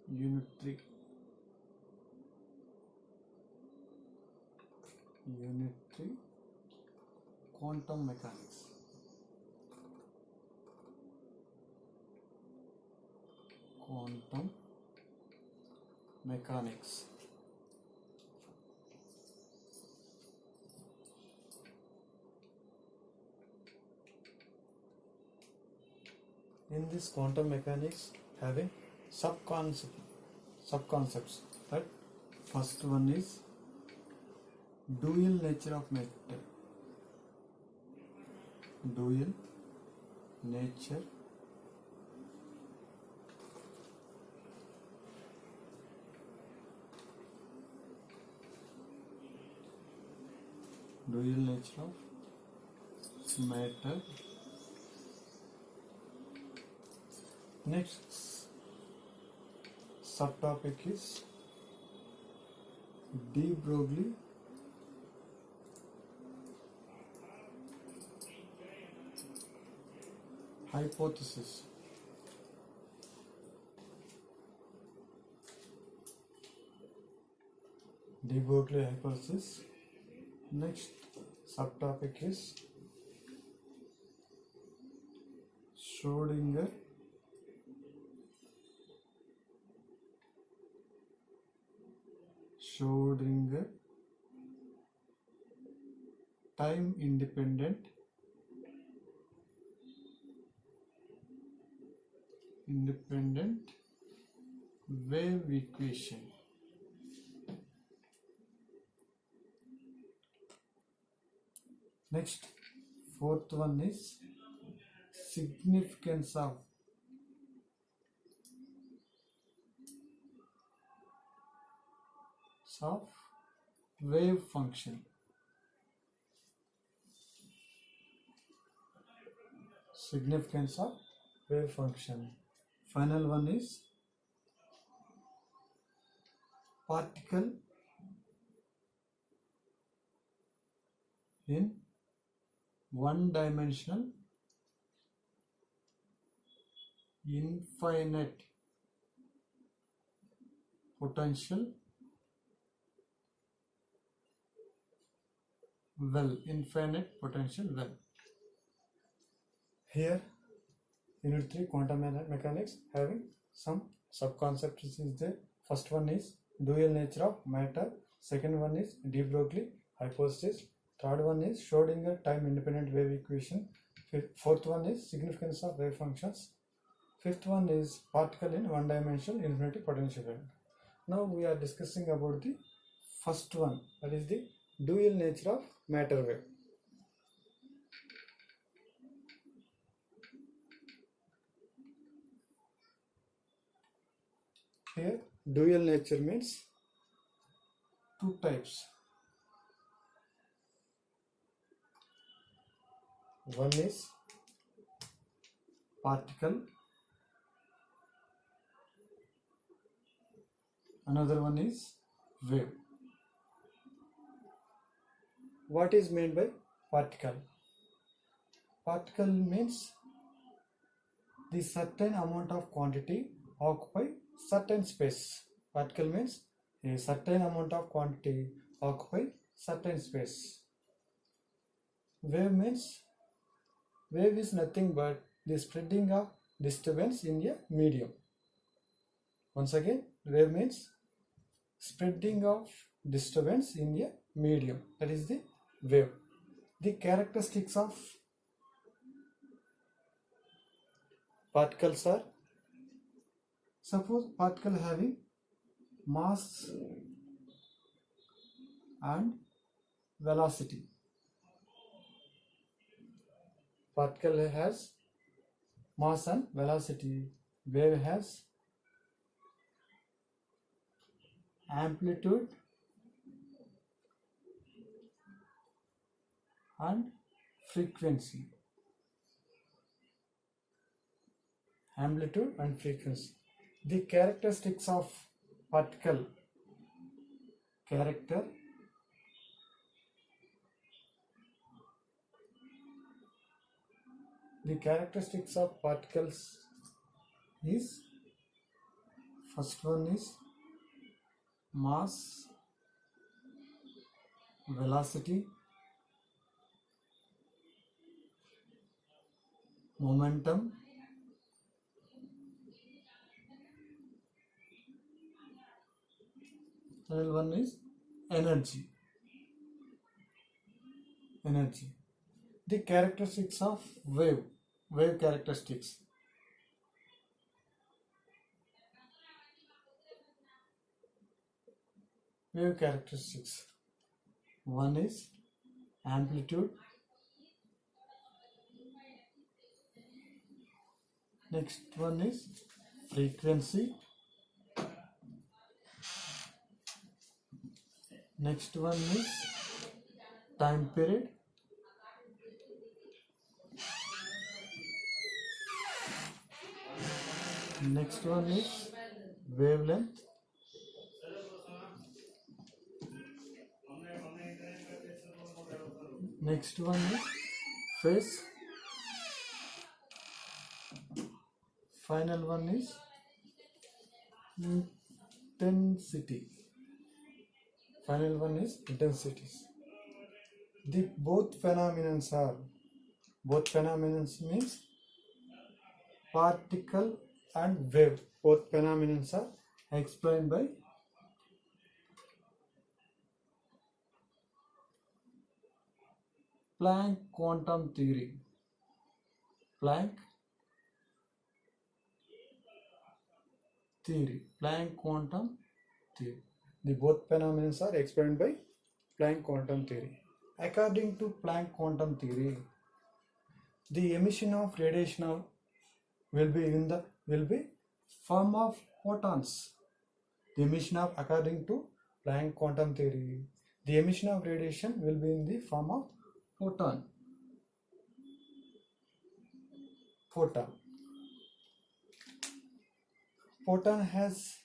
unitary quantum mechanics. Quantum mechanics. In this quantum mechanics having subconcepts. Right? First one is dual nature of matter. Dual nature of matter. Next subtopic is de Broglie hypothesis. De Broglie hypothesis. Next subtopic is Schrödinger time independent wave equation. Next, fourth one is significance of wave function. Significance of wave function. Final one is particle in one-dimensional infinite potential well. Here, Unit 3 quantum mechanics having some subconcepts is there. First one is dual nature of matter. Second one is de Broglie hypothesis. Third one is Schrödinger time independent wave equation. Fourth one is significance of wave functions. Fifth one is particle in one-dimensional infinite potential wave. Now we are discussing about the first one, that is the dual nature of matter wave. Here, dual nature means two types. One is particle, another one is wave. What is meant by particle? Particle means the certain amount of quantity occupy certain space. Particle means a certain amount of quantity occupy certain space. Wave means wave is nothing but the spreading of disturbance in a medium. Once again, wave means spreading of disturbance in a medium. That is the wave. The characteristics of particles are, suppose particle having mass and velocity. Particle has mass and velocity. Wave has amplitude and frequency. Amplitude and frequency. The characteristics of particle. The characteristics of particles is, First one is mass, velocity, momentum, and one is energy. The characteristics of wave characteristics. Wave characteristics. One is amplitude, next one is frequency, next one is time period, next one is wavelength, next one is phase, final one is intensity. The both phenomena means particle and wave. Both phenomena are explained by Planck quantum theory. Planck quantum theory. The both phenomena are explained by Planck quantum theory. According to Planck quantum theory, the emission of radiation will be form of photons. According to Planck quantum theory, the emission of radiation will be in the form of photon. Photon has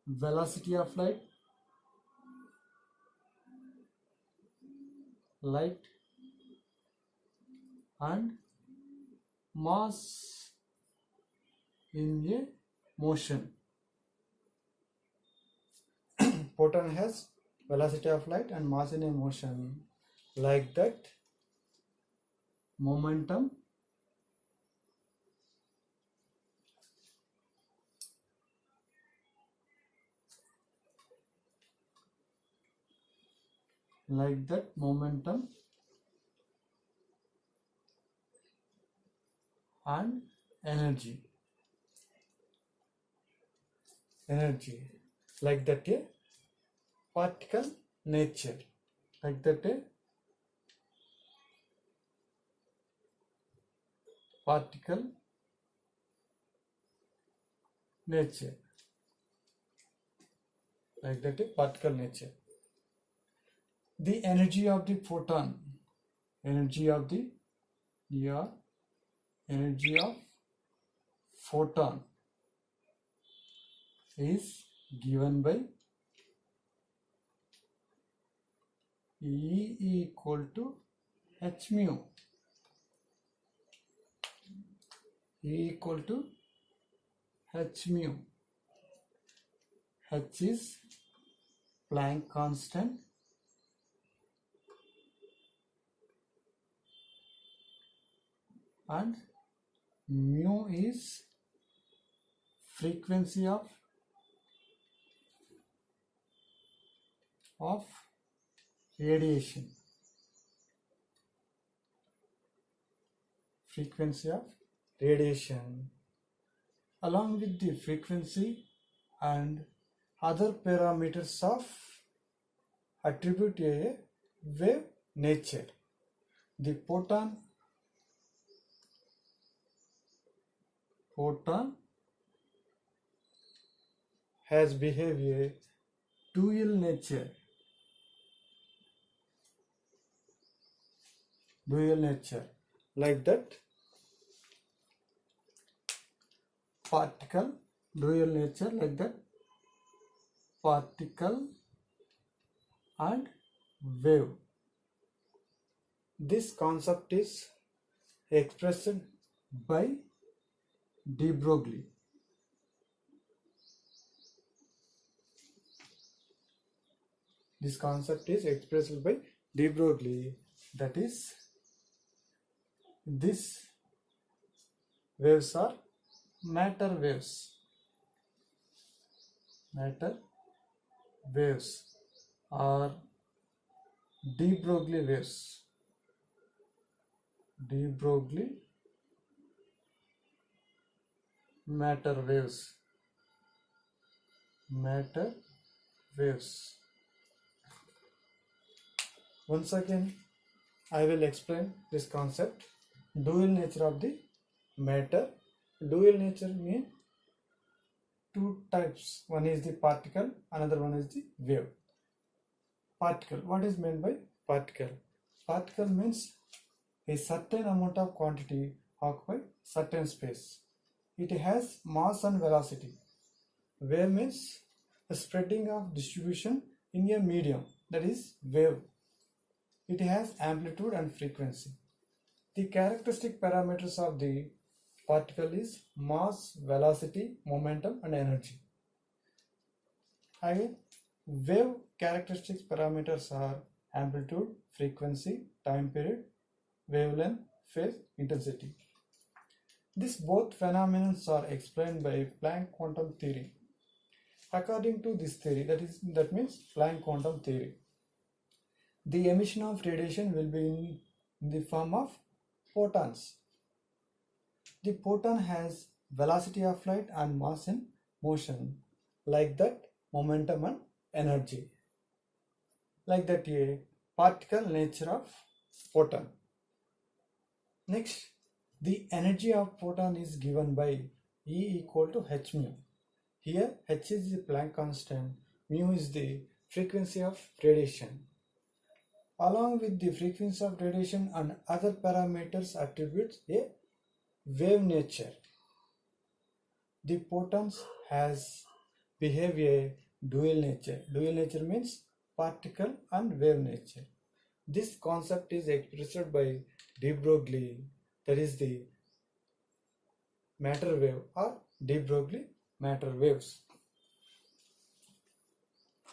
velocity of light, and mass in a motion. Photon has velocity of light and mass in a motion. Like that, momentum and energy like that a particle nature, like that a particle nature, like that a particle nature. The energy of the photon, energy of photon is given by E equal to h mu. H is Planck constant, and mu is frequency of radiation. Along with the frequency and other parameters of attribute a wave nature. The photon has behavior dual nature. Like that particle, dual nature, like that particle and wave. This concept is expressed by de Broglie. This concept is expressed by de Broglie, that is, these waves are matter waves. Matter waves are de Broglie waves. De Broglie matter waves. Matter waves. Once again, I will explain this concept. Dual nature of the matter. Dual nature means two types. One is the particle, another one is the wave. Particle. What is meant by particle? Particle means a certain amount of quantity occupy certain space. It has mass and velocity. Wave means a spreading of distribution in a medium, that is wave. It has amplitude and frequency. The characteristic parameters of the particle is mass, velocity, momentum and energy. Again, wave characteristics parameters are amplitude, frequency, time period, wavelength, phase, intensity. These both phenomena are explained by Planck quantum theory. According to this theory, that means Planck quantum theory, the emission of radiation will be in the form of photons. The photon has velocity of light and mass in motion, like that momentum and energy, like that a particle nature of photon. Next, the energy of photon is given by E equal to h mu. Here h is the Planck constant, mu is the frequency of radiation. Along with the frequency of radiation and other parameters attributes a wave nature. The photons behave a dual nature. Dual nature means particle and wave nature. This concept is expressed by de Broglie, that is the matter wave or de Broglie matter waves.